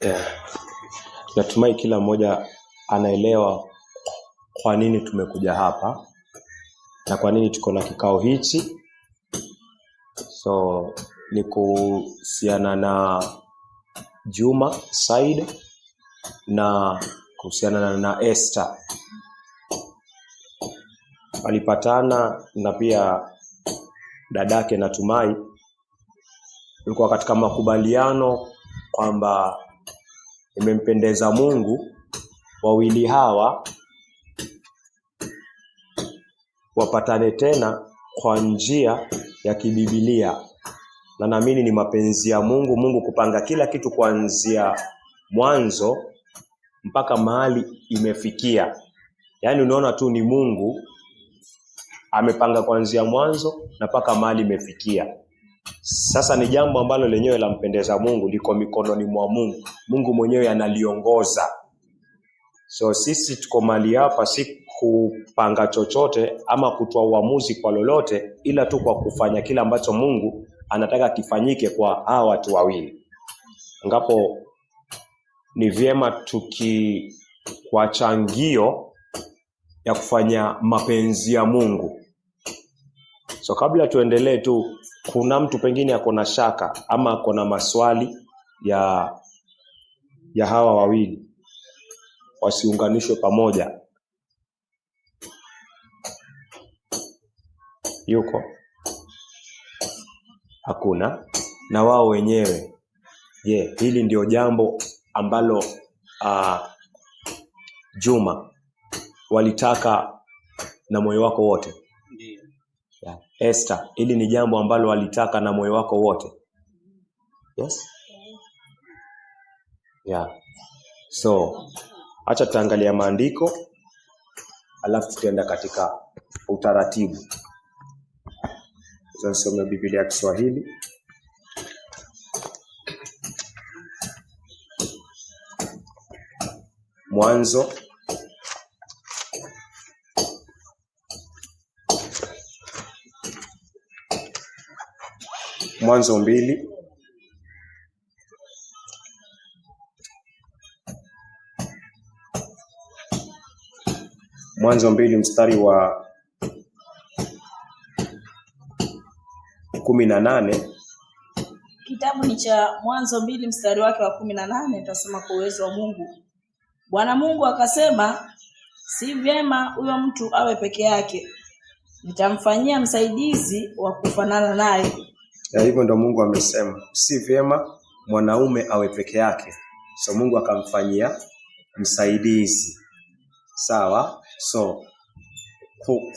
Yeah. Natumai kila mmoja anaelewa kwa nini tumekuja hapa na kwa nini tuko na kikao hichi. So ni kuhusiana na Juma Said na kuhusiana na Esther. Walipatana na pia dadake Natumai walikuwa katika makubaliano kwamba imempendeza Mungu wawili hawa wapatane tena kwa njia ya kibibilia. Na naamini ni mapenzi ya Mungu kupanga kila kitu kuanzia mwanzo mpaka mahali imefikia. Yaani unaona tu ni Mungu amepanga kuanzia mwanzo na mpaka mahali imefikia. Sasa ni jambo ambalo lenyewe lampendeza Mungu, liko mikononi mwa Mungu. Mungu mwenyewe analiongoza. So sisi tuko mahali hapa si kupanga chochote ama kutoa uamuzi kwa lolote, ila tu kwa kufanya kila ambacho Mungu anataka kifanyike kwa hawa watu wawili. Ngapo ni vyema kwa changio ya kufanya mapenzi ya Mungu. So kabla tuendelee tu, kuna mtu pengine ako na shaka ama ako na maswali ya hawa wawili wasiunganishwe pamoja? Yuko? Hakuna? Na wao wenyewe, je, hili ndio jambo ambalo Juma walitaka na moyo wako wote? Yeah. Esther, hili ni jambo ambalo walitaka na moyo wako wote? Yes? Yeah. So, acha tutaangalia maandiko alafu tutaenda katika utaratibu. Sasa nisome Biblia ya Kiswahili. Mwanzo Mwanzo 2 Mwanzo 2 mstari wa 18. Kitabu ni cha Mwanzo 2 mstari wake wa 18. Nitasoma kwa uwezo wa Mungu. Bwana Mungu akasema, si vyema huyo mtu awe peke yake. Nitamfanyia msaidizi wa kufanana naye. Ya hivyo ndo Mungu amesema, si vyema mwanaume awe peke yake. So Mungu akamfanyia msaidizi. Sawa? So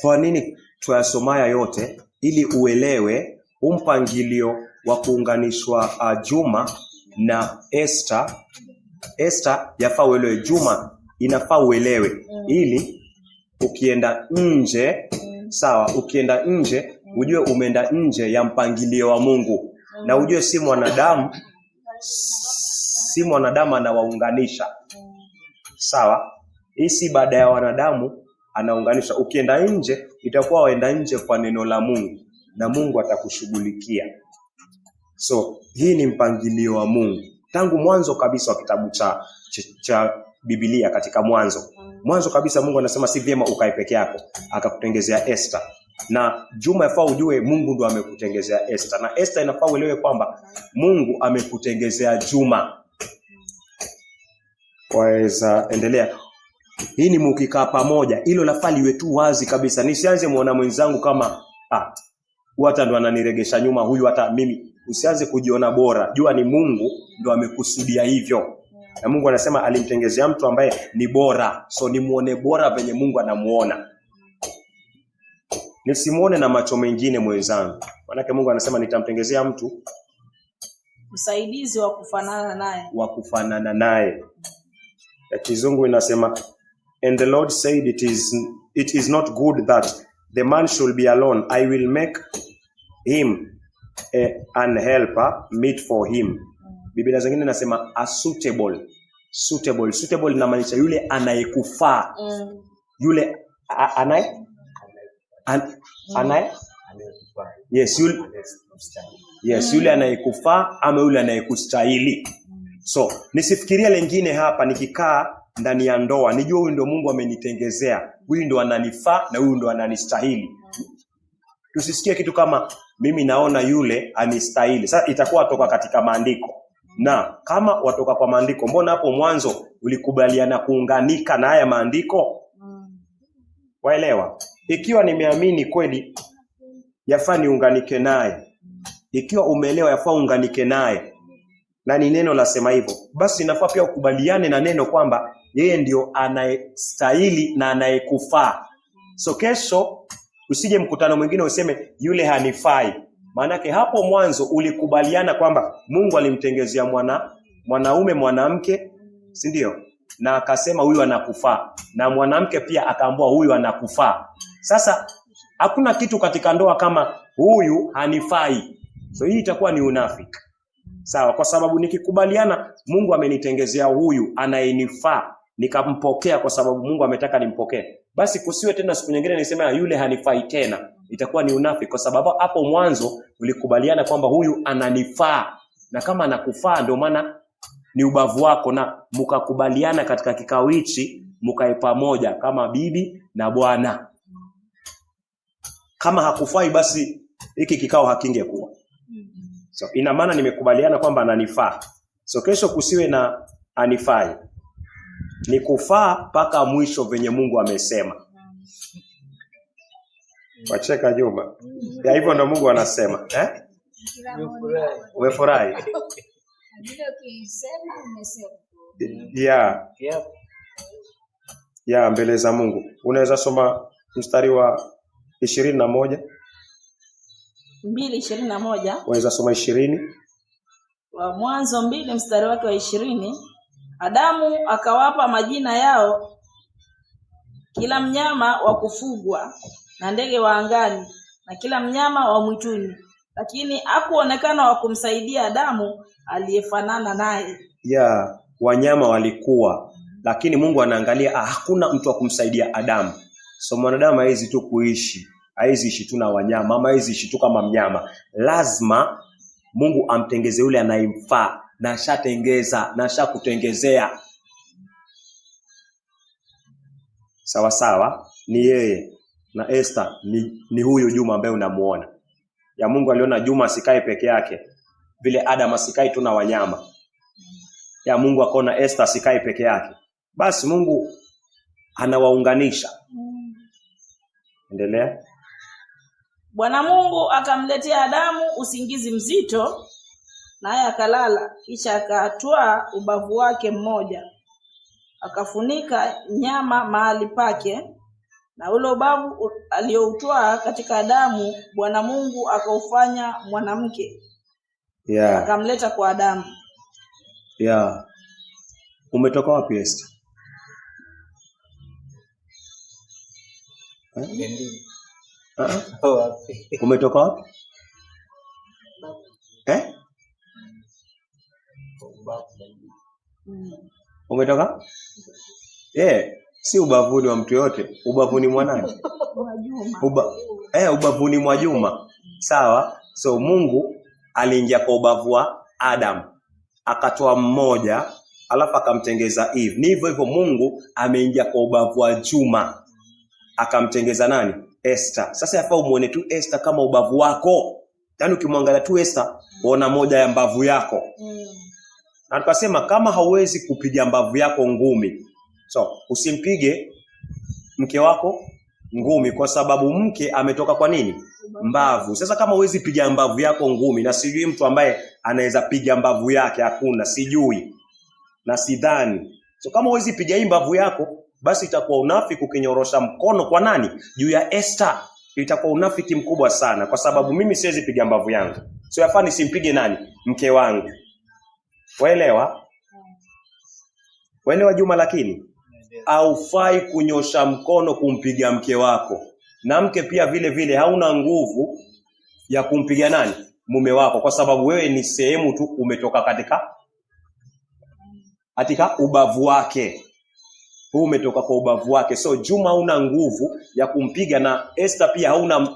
kwa nini tuyasomaya yote? Ili uelewe mpangilio wa kuunganishwa Juma na Esther. Esther yafaa uelewe, Juma inafaa uelewe. Ili ukienda nje, sawa, ukienda nje ujue umeenda nje ya mpangilio wa Mungu. Na ujue si mwanadamu anawaunganisha. Sawa? Hii si baada ya wanadamu anaunganisha. Ukienda nje itakuwa waenda nje kwa neno la Mungu na Mungu atakushughulikia. So hii ni mpangilio wa Mungu tangu mwanzo kabisa wa kitabu cha Biblia. Katika mwanzo kabisa Mungu anasema si vyema ukae peke yako, akakutengezea Esther. Na Juma yafaa ujue Mungu ndo amekutengezea Esther, na Esther inafaa uelewe kwamba Mungu amekutengezea Juma. Waweza endelea. Hii ni mkikaa pamoja, hilo lafaa liwe tu wazi kabisa. Nisianze muona mwenzangu kama hata ndo ananiregesha nyuma huyu, hata mimi. Usianze kujiona bora. Jua ni Mungu ndo amekusudia hivyo. Na Mungu anasema alimtengezea mtu ambaye ni bora. So ni muone bora venye Mungu anamuona. Nisimuone na macho mengine mwenzangu. Maana Mungu anasema nitamtengezea mtu msaidizi wa kufanana naye. Ya Kizungu inasema, and the Lord said it is not good that the man should be alone. I will make him an helper meet for him. Biblia zingine inasema a suitable. Suitable inamaanisha yule anayekufaa. Yule Yes, yule anayekufaa ama yule anayekustahili. So nisifikirie lengine hapa, nikikaa ndani ya ndoa nijue huyu ndo Mungu amenitengezea, huyu ndo ananifaa na huyu ndo ananistahili. Tusisikie kitu kama mimi naona yule anistahili. Sasa itakuwa toka katika maandiko. Na kama watoka kwa maandiko, mbona hapo mwanzo ulikubaliana kuunganika na haya maandiko? Waelewa? Ikiwa nimeamini kweli yafaa niunganike naye, ikiwa umeelewa yafaa unganike naye, na ni neno la sema hivyo, basi inafaa pia ukubaliane na neno kwamba yeye ndio anayestahili na anayekufaa. So kesho usije mkutano mwingine useme yule hanifai. Maanake hapo mwanzo ulikubaliana kwamba Mungu alimtengezea mwanaume mwanamke, si ndio? Na akasema huyu anakufaa, na mwanamke pia akaambiwa huyu anakufaa. Sasa hakuna kitu katika ndoa kama huyu hanifai. So hii itakuwa ni unafiki. Sawa, kwa sababu nikikubaliana Mungu amenitengezea huyu anayenifaa, nikampokea kwa sababu Mungu ametaka nimpokee, basi kusiwe tena siku nyingine niseme yule hanifai tena. Itakuwa ni unafiki, kwa sababu hapo mwanzo ulikubaliana kwamba huyu ananifaa, na kama anakufaa ndio maana ni ubavu wako, na mkakubaliana katika kikao hichi, mkae pamoja kama bibi na bwana. Kama hakufai basi hiki kikao hakingekuwa. So ina maana nimekubaliana kwamba ananifaa. So kesho kusiwe na anifai. Ni kufaa mpaka mwisho venye Mungu amesema. Wacheka Juma. Ya hivyo ndo Mungu anasema, Umefurahi? Ya mbele za Mungu. Unaweza soma mstari wa 21? 2:21. Unaweza soma 20? Wa Mwanzo 2 mstari wake wa 20. Adamu akawapa majina yao kila mnyama wa kufugwa na ndege wa angani na kila mnyama wa mwituni, lakini hakuonekana wa kumsaidia Adamu aliyefanana naye. Ya, wanyama walikuwa, lakini Mungu anaangalia hakuna mtu wa kumsaidia Adamu. So mwanadamu haizi tu kuishi, haizi ishi tu na wanyama, ama haizi ishi tu kama mnyama. Lazima Mungu amtengeze yule anayemfaa, na ashatengeza, na ashakutengezea. Sawa sawa, ni yeye. Na Esther ni huyo Juma ambaye unamuona. Ya Mungu aliona Juma asikae peke yake, vile Adam asikae tu na wanyama. Ya Mungu akaona Esther asikae peke yake. Basi Mungu anawaunganisha. Endelea. Bwana Mungu akamletea Adamu usingizi mzito, naye akalala, kisha akatwaa ubavu wake mmoja, akafunika nyama mahali pake, na ule ubavu alioutwaa katika Adamu Bwana Mungu akaufanya mwanamke. Akamleta kwa Adamu. Umetoka wapi Esther? Umetoka wapi? Umetoka? Si ubavuni wa mtu yote, ubavuni mwanani? Ubavuni mwa Juma. Sawa? So Mungu aliingia kwa ubavu wa Adam, akatoa mmoja, alafu akamtengeza Eve. Ni hivyo hivyo Mungu ameingia kwa ubavu wa Juma, akamtengeza nani? Esther. Sasa yafaa umuone tu Esther kama ubavu wako. Yaani ukimwangalia tu Esther, uona moja ya mbavu yako. Na tukasema kama hauwezi kupiga mbavu yako ngumi, so usimpige mke wako ngumi, kwa sababu mke ametoka kwa nini? Mbavu. Sasa kama huwezi piga mbavu yako ngumi, na sijui mtu ambaye anaweza piga mbavu yake, hakuna, sijui na sidhani. So kama huwezi piga hii mbavu yako, basi itakuwa unafiki ukinyorosha mkono kwa nani? Juu ya Esther. Itakuwa unafiki mkubwa sana, kwa sababu mimi siwezi piga mbavu yangu. So yafaa nisimpige nani? Mke wangu. Waelewa? Waelewa Juma? Lakini haufai kunyosha mkono kumpiga mke wako. Na mke pia vile vile hauna nguvu ya kumpiga nani? Mume wako, kwa sababu wewe ni sehemu tu, umetoka katika ubavu wake. Umetoka kwa ubavu wake. So Juma hauna nguvu ya kumpiga, na Esther pia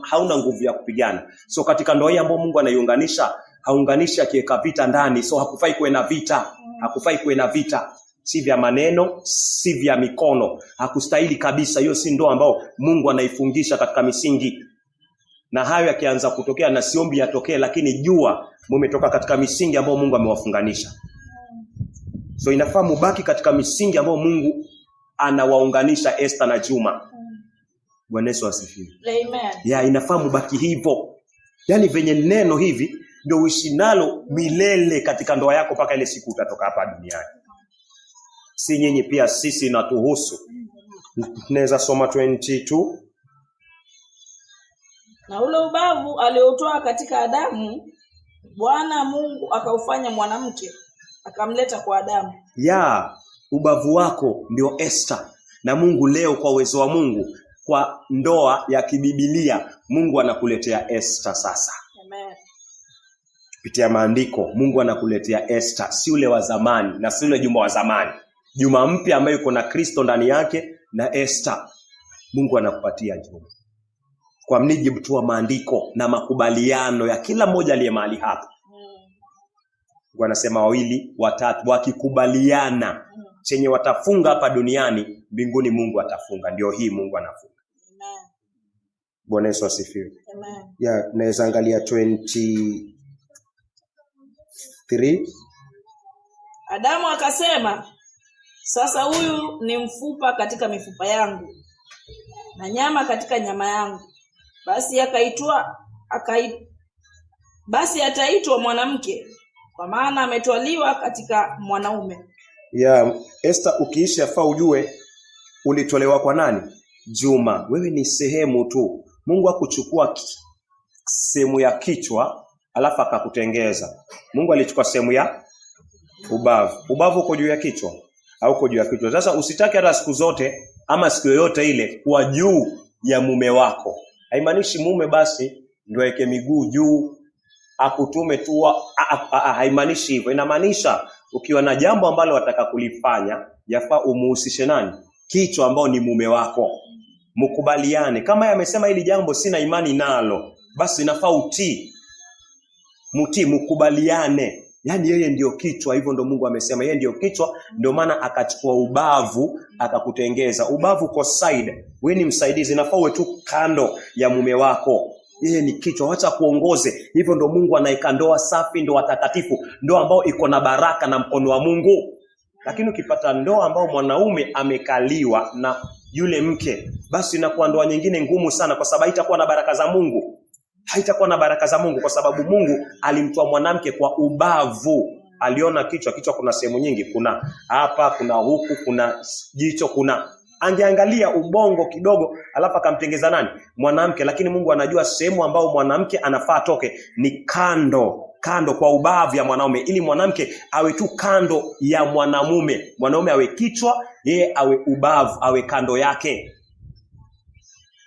hauna nguvu ya kupigana. So katika ndoa hii ambayo Mungu anaiunganisha, haunganisha akiweka vita ndani. So hakufai kuwe na vita. Hakufai kuwe na vita, si vya maneno, si vya mikono. Hakustahili kabisa. Hiyo si ndoa ambao Mungu anaifungisha katika misingi. Na hayo yakianza kutokea, na siombi yatokee, lakini jua mmetoka katika misingi ambao Mungu amewafunganisha. So inafaa mubaki katika misingi ambao Mungu anawaunganisha Esther na Juma. Bwana Yesu asifiwe. Amen. Inafaa mubaki hivyo. Yaani venye neno hivi ndio uishi nalo milele katika ndoa yako mpaka ile siku utatoka hapa duniani. Si nyinyi pia sisi natuhusu. Tunaweza soma 22. Na ule ubavu aliotoa katika Adamu, Bwana Mungu akaufanya mwanamke, akamleta kwa Adamu. Ubavu wako ndio Esther. Na Mungu leo kwa uwezo wa Mungu, kwa ndoa ya kibibilia, Mungu anakuletea Esther sasa. Amen. Kupitia maandiko, Mungu anakuletea Esther, si ule wa zamani na si ule Juma wa zamani. Juma mpya ambaye yuko na Kristo ndani yake na Esther. Mungu anakupatia Juma. Kwa mnijibu tu wa maandiko na makubaliano ya kila mmoja aliye mahali hapa. Mungu anasema 2, 3 wakikubaliana chenye watafunga hapa duniani, mbinguni Mungu atafunga. Ndio hii Mungu anafunga. Amen. Bwana Yesu asifiwe. Amen. Tunaweza angalia 23. Adamu akasema, sasa huyu ni mfupa katika mifupa yangu na nyama katika nyama yangu. Basi ataitwa mwanamke, kwa maana ametwaliwa katika mwanaume. Esther, ukiishi afaa ujue ulitolewa kwa nani? Juma. Wewe ni sehemu tu. Mungu hakuchukua sehemu ya kichwa alafu akakutengeza. Mungu alichukua sehemu ya ubavu. Ubavu uko juu ya kichwa au uko juu ya kichwa. Sasa usitake hata siku zote ama siku yoyote ile kuwa juu ya mume wako. Haimaanishi mume basi ndio aweke miguu juu akutume tu. Haimaanishi hivyo. Inamaanisha ukiwa na jambo ambalo wataka kulifanya, yafaa umuhusishe nani? Kichwa ambao ni mume wako. Mkubaliane. Kama yamesema hili jambo sina imani nalo, basi inafaa utii. Mkubaliane. Yaani yeye ndio kichwa, hivyo ndio Mungu amesema yeye ndio kichwa, ndio maana akachukua ubavu akakutengeza. Ubavu uko side, wewe ni msaidizi, inafaa uwe tu kando ya mume wako. Yeye ni kichwa, acha kuongoze. Hivyo ndio Mungu anaika ndoa safi, ndoa takatifu, ndoa ambao iko na baraka na mkono wa Mungu. Lakini ukipata ndoa ambao mwanaume amekaliwa na yule mke, basi inakuwa ndoa nyingine ngumu sana, kwa sababu haitakuwa na baraka za Mungu. Haitakuwa na baraka za Mungu, kwa sababu Mungu alimtoa mwanamke kwa ubavu. Aliona kichwa kuna sehemu nyingi, kuna hapa, kuna huku, kuna jicho, kuna angeangalia ubongo kidogo alafu akamtengeza nani? Mwanamke. Lakini Mungu anajua sehemu ambao mwanamke anafaa toke ni kando kwa ubavu ya mwanaume, ili mwanamke awe tu kando ya mwanamume. Mwanaume awe kichwa, yeye awe ubavu, awe kando yake.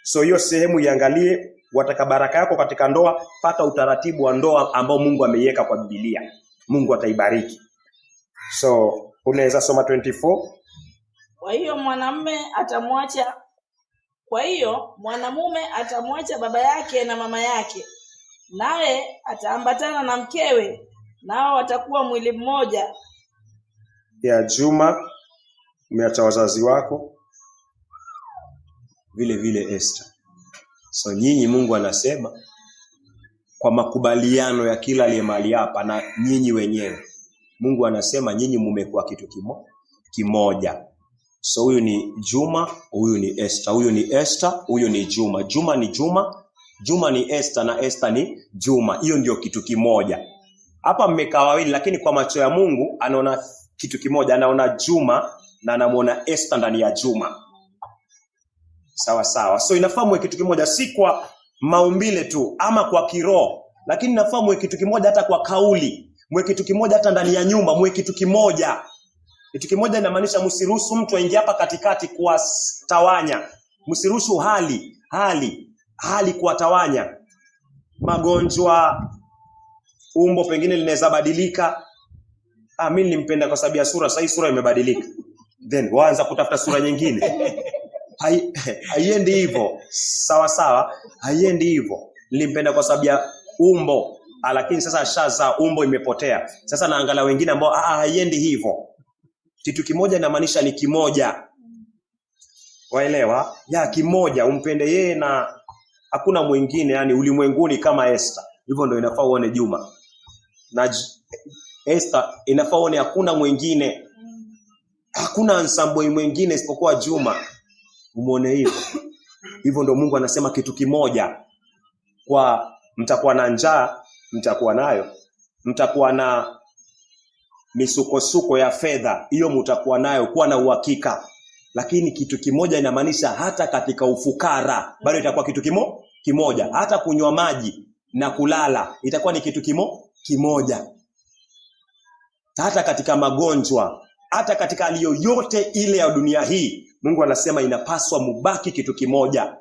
So hiyo sehemu iangalie. Wataka baraka yako katika ndoa, pata utaratibu wa ndoa ambao Mungu ameiweka kwa Biblia. Mungu ataibariki. So unaweza soma 24. Kwa hiyo mwanamume atamwacha baba yake na mama yake, naye ataambatana na mkewe, nao watakuwa mwili mmoja. Juma, umeacha wazazi wako. Vile Esther. So nyinyi Mungu anasema kwa makubaliano ya kila aliye mahali hapa na nyinyi wenyewe, Mungu anasema nyinyi mmekuwa kitu kimoja. So huyu ni Juma, huyu ni Esther, huyu ni Esther, huyu ni Juma. Juma ni Juma, Juma ni Esther na Esther ni Juma. Hiyo ndio kitu kimoja. Hapa mmekaa wawili, lakini kwa macho ya Mungu anaona kitu kimoja. Anaona Juma na anamuona Esther ndani ya Juma. Sawa. So inafahamu kitu kimoja, si kwa maumbile tu ama kwa kiroho, lakini inafahamu kitu kimoja hata kwa kauli. Mwe kitu kimoja hata ndani ya nyumba, mwe kitu kimoja. Kitu kimoja inamaanisha msiruhusu mtu aingie hapa katikati kuwatawanya. Msiruhusu hali kuwatawanya. Magonjwa, umbo pengine linaweza badilika. Mimi nilimpenda kwa sababu ya sura, sasa hii sura imebadilika. Then waanza kutafuta sura nyingine. Haiendi hivyo. Sawa. Haiendi hivyo. Nilimpenda kwa sababu ya umbo. lakini sasa ashazaa, umbo imepotea. Sasa naangalia wengine ambao haiendi hivyo. Kitu kimoja inamaanisha ni kimoja. Waelewa? Ya kimoja, umpende yeye na hakuna mwingine, yani ulimwenguni kama Esther. Hivyo ndio inafaa uone Juma. Na Esther inafaa uone hakuna mwingine. Hakuna ensemble mwingine isipokuwa Juma. Umeone hivyo. Hivyo ndio Mungu anasema kitu kimoja. Kwa mtakuwa na njaa, mtakuwa nayo. Mtakuwa na misukosuko ya fedha, hiyo mtakuwa nayo, kuwa na uhakika. Lakini kitu kimoja inamaanisha hata katika ufukara bado itakuwa kitu kimoja. Hata kunywa maji na kulala itakuwa ni kitu kimoja. Hata katika magonjwa, hata katika hali yoyote ile ya dunia hii, Mungu anasema inapaswa mubaki kitu kimoja.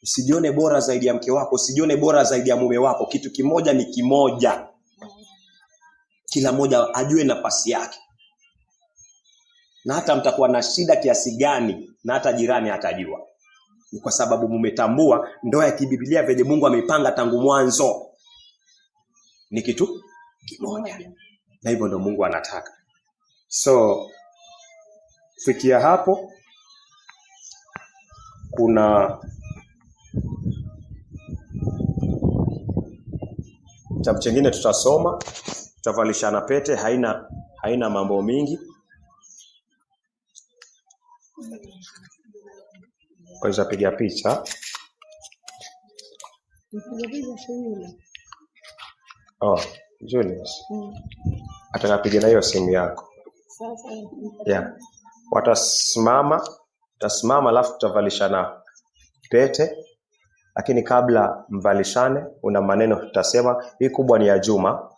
Usijione bora zaidi ya mke wako, usijione bora zaidi ya mume wako. Kitu kimoja ni kimoja. Kila mmoja ajue nafasi yake. Na hata mtakuwa na shida kiasi gani, na hata jirani atajua. Ni kwa sababu mumetambua ndoa ya kibiblia venye Mungu ameipanga tangu mwanzo ni kitu kimoja. Na hivyo ndio Mungu anataka. So fikia hapo, kuna kitabu kingine tutasoma, tutavalishana pete, haina mambo mingi. Waweza piga picha. Julius. Atakapiga na hiyo simu yako. Yeah. Watasimama alafu tutavalishana pete. Lakini kabla mvalishane, una maneno tutasema. Hii kubwa ni ya Juma.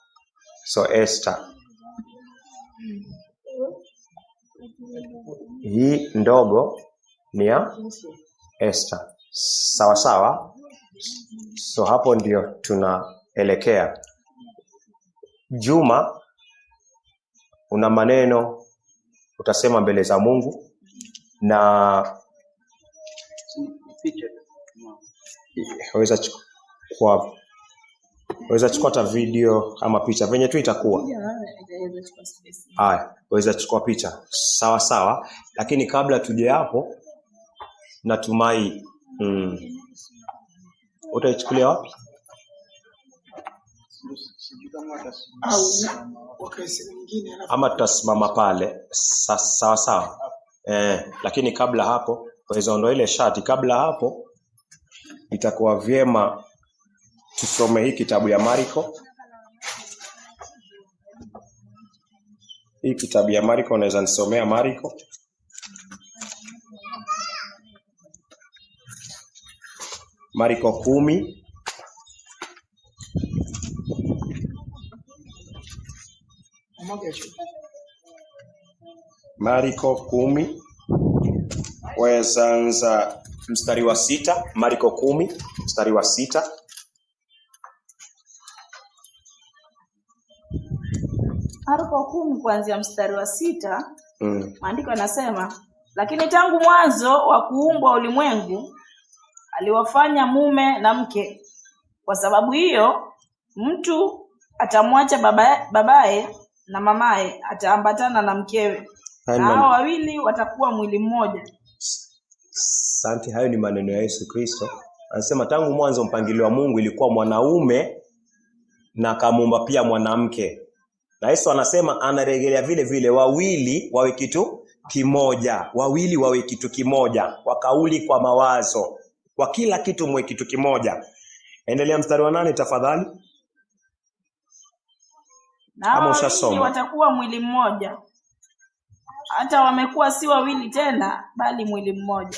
So Esther. Hii ndogo ni ya Esther. Sawa sawa. So hapo ndio tunaelekea. Juma, una maneno utasema mbele za Mungu, na waweza chukua hata video ama picha venye tu itakuwa. Haya, waweza chukua picha. Sawa sawa. Lakini kabla tuje hapo, natumai utaichukulia wapi? Ama tutasimama pale. Sawa sawa. Lakini kabla hapo, waweza ondoa ile shati. Kabla hapo, itakuwa vyema tusome hii kitabu ya Marko. Hii kitabu ya Marko, unaweza nisomea Marko. Marko 10. Marko 10. Waweza anza mstari wa 6. Marko 10 mstari wa 6. Marko 10 kuanzia mstari wa 6. Maandiko yanasema, lakini tangu mwanzo wa kuumbwa ulimwengu aliwafanya mume na mke. Kwa sababu hiyo mtu atamwacha babaye na mamaye, ataambatana na mkewe, na hao wawili watakuwa mwili mmoja. Asante. Hayo ni maneno ya Yesu Kristo. Anasema tangu mwanzo mpangilio wa Mungu ilikuwa mwanaume na akamuumba pia mwanamke. Na Yesu anasema, anarejelea vile vile, wawili wawe kitu kimoja. Wawili wawe kitu kimoja, kwa kauli, kwa mawazo, kwa kila kitu mwe kitu kimoja. Endelea mstari wa 8 tafadhali. Na wawili watakuwa mwili mmoja. Hata wamekuwa si wawili tena, bali mwili mmoja.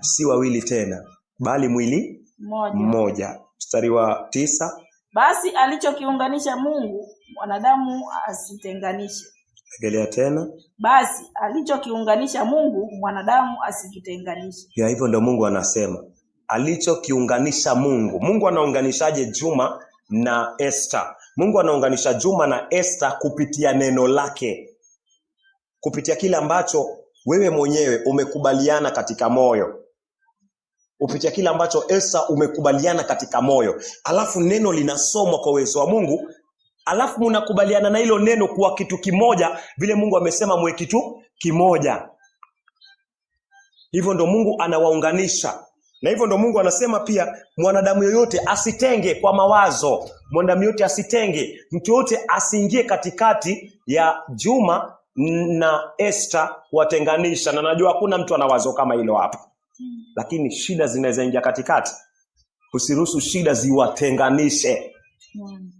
Si wawili tena, bali mwili mmoja. Mstari wa 9. Basi alichokiunganisha Mungu, mwanadamu asitenganishe. Rejelea tena. Basi alichokiunganisha Mungu, mwanadamu asikitenganishe. Hivyo ndio Mungu anasema. Alichokiunganisha Mungu. Mungu anaunganishaje Juma na Esther? Mungu anaunganisha Juma na Esther kupitia neno lake. Kupitia kile ambacho wewe mwenyewe umekubaliana katika moyo. kupitia kile ambacho Esta umekubaliana katika moyo. Alafu neno linasomwa kwa uwezo wa Mungu. Alafu mnakubaliana na hilo neno kuwa kitu kimoja, vile Mungu amesema mwe kitu kimoja. Hivyo ndo Mungu anawaunganisha. Na hivyo ndo Mungu anasema pia mwanadamu yoyote asitenge kwa mawazo. Mwanadamu yote asitenge. Mtu yote asiingie katikati ya Juma na Esta kuwatenganisha. Na najua hakuna mtu anawazo kama hilo hapa. Lakini shida zinaweza ingia katikati. Usiruhusu shida ziwatenganishe.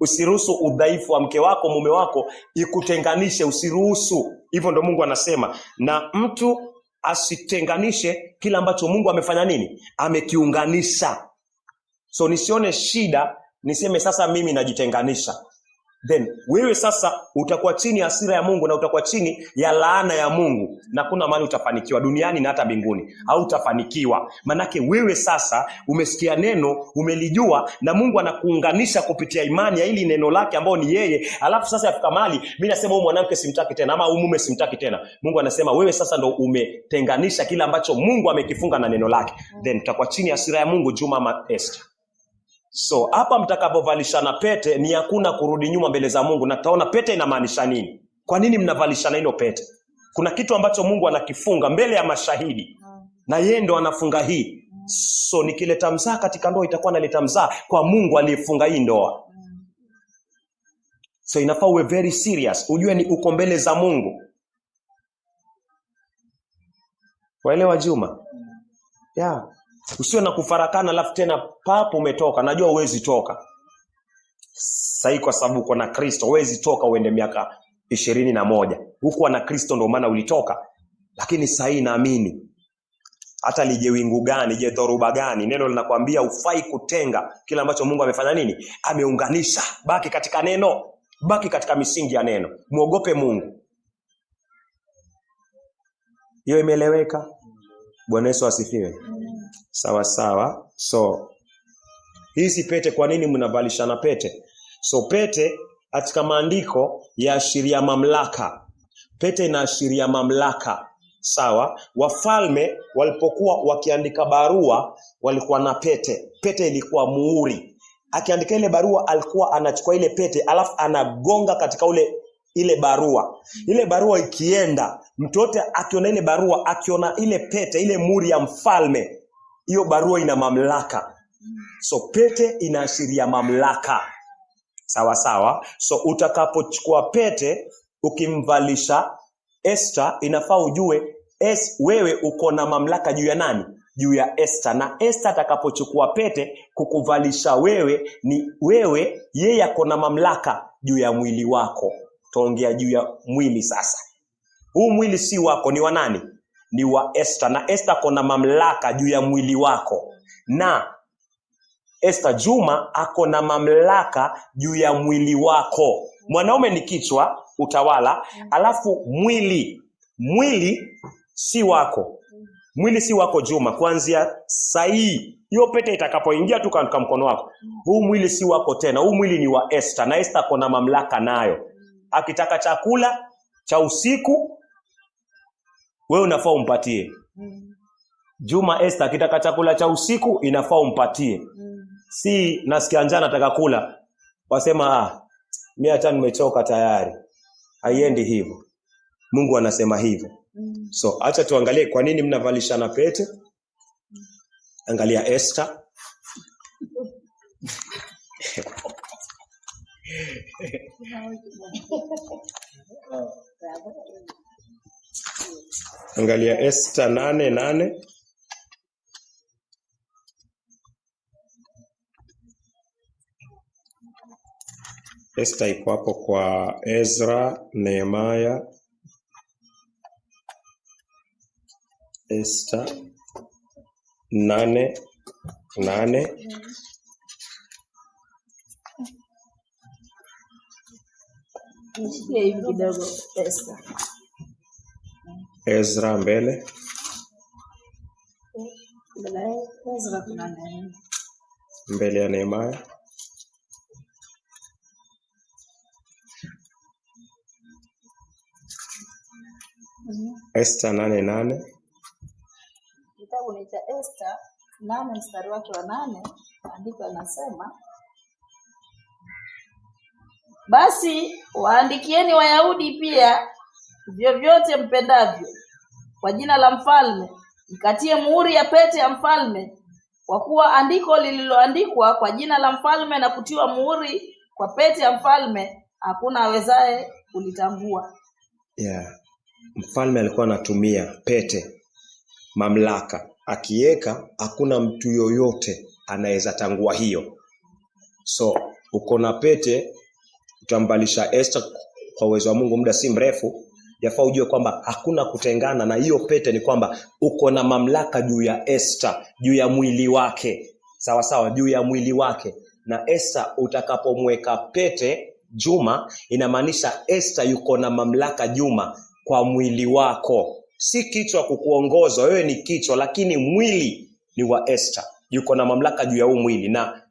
Usiruhusu udhaifu wa mke wako, mume wako ikutenganishe. Usiruhusu. Hivyo ndo Mungu anasema. Na mtu asitenganishe kila ambacho Mungu amefanya nini? Amekiunganisha. So nisione shida niseme sasa mimi najitenganisha. Then wewe sasa utakuwa chini ya hasira ya Mungu na utakuwa chini ya laana ya Mungu, na kuna mahali utafanikiwa duniani na hata mbinguni au utafanikiwa. Manake wewe sasa umesikia neno, umelijua, na Mungu anakuunganisha kupitia imani ya hili neno lake ambao ni yeye. Alafu sasa yafika mahali mimi nasema huyu mwanamke simtaki tena ama huyu mume simtaki tena. Mungu anasema wewe sasa ndo umetenganisha kila ambacho Mungu amekifunga na neno lake. Then utakuwa chini ya hasira ya Mungu, Juma ama Esther. So hapa mtakapovalishana pete ni hakuna kurudi nyuma mbele za Mungu. Na taona pete inamaanisha nini? Kwa nini mnavalishana hilo pete? Kuna kitu ambacho Mungu anakifunga mbele ya mashahidi. Na yeye ndo anafunga hii. So nikileta mzaa katika ndoa itakuwa naleta mzaa kwa Mungu aliyefunga hii ndoa. So inafaa uwe very serious. Ujue ni uko mbele za Mungu. Waelewa Juma? Yeah. Usiwe na kufarakana alafu tena papo umetoka. Najua huwezi toka. Sasa kwa sababu uko na Kristo, huwezi toka uende miaka 21. Huko na Kristo ndio maana ulitoka. Lakini sasa naamini hata lije wingu gani, je dhoruba gani, neno linakwambia ufai kutenga kila ambacho Mungu amefanya nini? Ameunganisha. Baki katika neno, baki katika misingi ya neno. Muogope Mungu. Hiyo imeeleweka? Bwana Yesu asifiwe. Sawa sawa. So hizi pete, kwa nini mnavalishana pete? So pete katika maandiko yaashiria mamlaka. Pete inaashiria mamlaka. Sawa? Wafalme walipokuwa wakiandika barua walikuwa na pete. Pete ilikuwa muhuri. Akiandika ile barua alikuwa anachukua ile pete alafu anagonga katika ile barua. Ile barua ikienda, mtu yote akiona ile barua, akiona ile pete, ile muhuri ya mfalme, hiyo barua ina mamlaka. So pete inaashiria mamlaka. Sawa sawa. So utakapochukua pete ukimvalisha Esther, inafaa ujue wewe uko na mamlaka juu ya nani? Juu ya Esther. Na Esther atakapochukua pete kukuvalisha wewe, ni wewe, yeye ako na mamlaka juu ya mwili wako. Tuongea juu ya mwili sasa. Huu mwili si wako, ni wa nani? Ni wa Esther. Na Esther ako na mamlaka juu ya mwili wako. Na Esther Juma ako na mamlaka juu ya mwili wako. Mwanaume ni kichwa, utawala, alafu mwili si wako. Mwili si wako Juma. Kuanzia sahi hiyo pete itakapoingia tu katika mkono wako, huu mwili si wako tena. Huu mwili ni wa Esther, na Esther ako na mamlaka nayo. Akitaka chakula cha usiku, wewe unafaa umpatie. Juma Esther akitaka chakula cha usiku inafaa umpatie. Si nasikia njaa nataka kula, wasema mimi hata nimechoka tayari. Haiendi hivyo. Mungu anasema hivyo. So acha tuangalie kwa nini mnavalishana pete. Angalia Esther. Angalia Esther 8:8. Esther iko hapo kwa Ezra, Nehemia. Esther 8:8. Nishikie hivi kidogo Esther. Ezra mbele. Ezra kuna nini? Mbele ya Nehemia. Esther 8:8. Kitabu ni cha Esther 8 mstari wake wa 8, andiko linasema, basi waandikieni Wayahudi pia vyovyote mpendavyo kwa jina la mfalme, mkatie muhuri ya pete ya mfalme, kwa kuwa andiko lililoandikwa kwa jina la mfalme na kutiwa muhuri kwa pete ya mfalme hakuna awezaye kulitangua. Mfalme alikuwa anatumia pete, mamlaka. Akiweka hakuna mtu yoyote anaweza tangua hiyo. So uko na pete, utambalisha Esther kwa uwezo wa Mungu muda si mrefu. Yafaa ujue kwamba hakuna kutengana, na hiyo pete ni kwamba uko na mamlaka juu ya Esther, juu ya mwili wake. Sawa sawa, juu ya mwili wake. Na Esther utakapomweka pete Juma, inamaanisha Esther yuko na mamlaka Juma kwa mwili wako. Si kichwa kukuongoza, wewe ni kichwa, lakini mwili ni wa Esther. Yuko na mamlaka juu ya huu mwili, na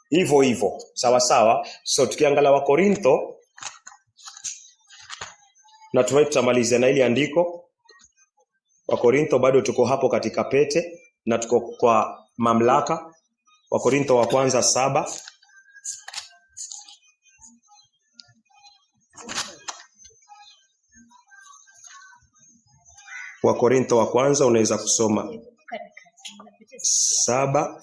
hivyo. Sawa sawa. So tukiangalia Wakorintho, na tutamalizia na ile andiko. Wakorintho bado tuko hapo katika pete na tuko kwa mamlaka. Wakorintho wa kwanza 7. Wakorintho wa kwanza unaweza kusoma 7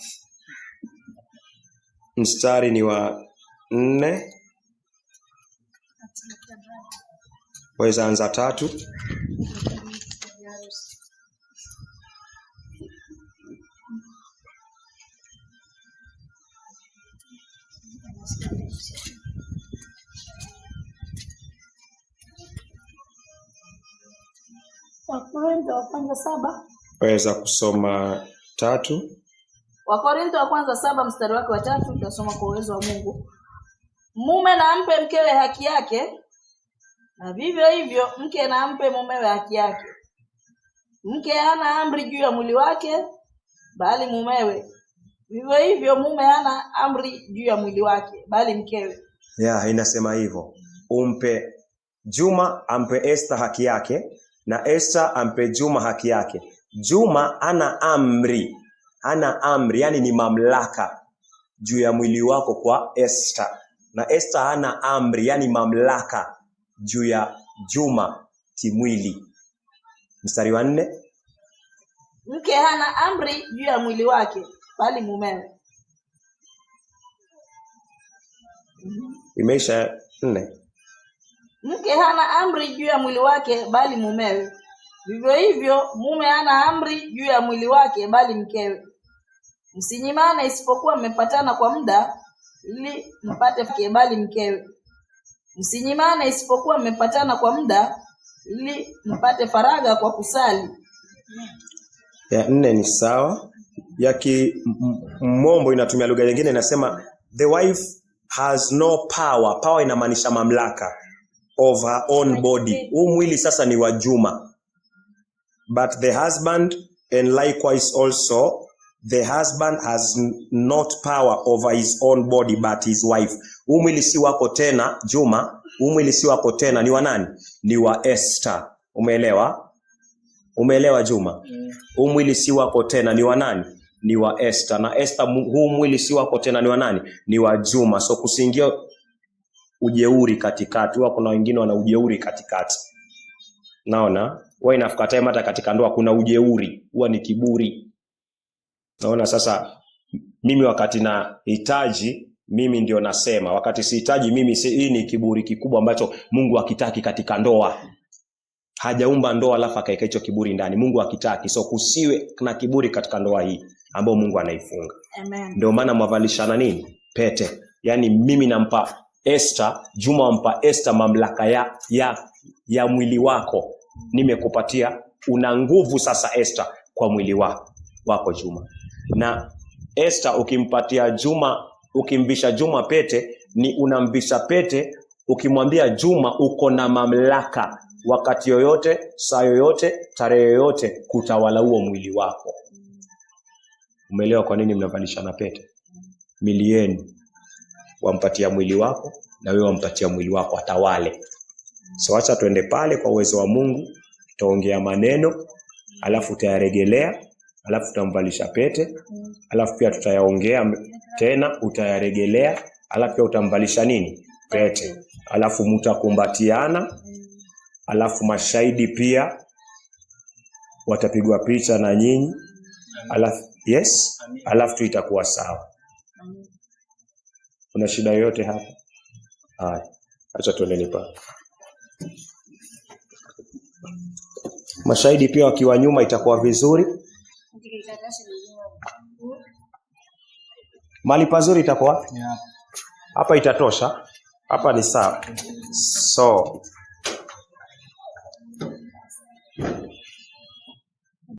mstari ni wa 4. Waweza anza 3. Wakorintho wa kwanza 7. Waweza kusoma 3. Wakorintho wa kwanza 7 mstari wake wa 3, tutasoma kwa uwezo wa Mungu. Mume na ampe mkewe haki yake, na vivyo hivyo mke na ampe mumewe haki yake. Mke hana amri juu ya mwili wake bali mumewe. Vivyo hivyo mume hana amri juu ya mwili wake bali mkewe. Inasema hivyo. Umpe Juma ampe Esther haki yake, na Esther ampe Juma haki yake. Juma ana amri, yani ni mamlaka juu ya mwili wako kwa Esther. Na Esther hana amri, yani mamlaka juu ya Juma kimwili. Mstari wa 4. Mke hana amri juu ya mwili wake bali mumewe. Imeisha 4. Mke hana amri juu ya mwili wake bali mumewe. Vivyo hivyo mume hana amri juu ya mwili wake bali mkewe. Msinyimane isipokuwa mmepatana kwa muda ili mpate bali mkewe. Msinyimane isipokuwa mmepatana kwa muda ili mpate faraga kwa kusali. Ya 4 ni sawa. Ya kimombo inatumia lugha nyingine, inasema the wife has no power. Power inamaanisha mamlaka of her own body. Huu mwili sasa ni wa Juma. But the husband, and likewise also the husband has not power over his own body but his wife. Huu mwili si wako tena Juma, huu mwili si wako tena, ni wa nani? Ni wa Esther. Umeelewa Juma? Huu mwili si wako tena, ni wa nani? Ni wa Esther. Na Esther, huu mwili si wako tena, ni wa nani? Ni wa Juma. So kusiingia ujeuri katikati. Huwa kuna wengine wana ujeuri katikati. Naona wewe inafika time hata katika ndoa kuna ujeuri, huwa ni kiburi. Naona sasa mimi wakati nahitaji mimi ndio nasema, wakati sihitaji mimi hii ni kiburi kikubwa ambacho Mungu hakitaki katika ndoa. Hajaumba ndoa alafu akaeka hicho kiburi ndani. Mungu hakitaki. So kusiwe na kiburi katika ndoa hii ambayo Mungu anaifunga. Amen. Ndio maana mwavalishana nini? Pete. Yaani mimi nampa Esther, Juma ampa Esther mamlaka ya mwili wako. Nimekupatia, una nguvu sasa Esther kwa mwili wako Juma. Na Esther ukimpatia Juma, ukimvisha Juma pete, ni unamvisha pete ukimwambia Juma uko na mamlaka wakati yoyote, saa yoyote, tarehe yoyote kutawala huo mwili wako. Umeelewa kwa nini mnavalishana pete? Mili yenu wampatia mwili wako na wewe wampatia mwili wako atawale. So acha tuende pale kwa uwezo wa Mungu, tutaongea maneno alafu utayarejelea alafu tutamvalisha pete, alafu pia tutayaongea tena, utayaregelea, alafu pia utamvalisha nini? Pete. Alafu mtakumbatiana, alafu mashahidi pia watapigwa picha na nyinyi. Alafu alafu itakuwa sawa. Kuna shida yoyote hapa? Haya, acha tuendeni pale. Mashahidi pia wakiwa nyuma itakuwa vizuri. Mali pazuri itakuwa hapa, itatosha. Hapa ni sawa. So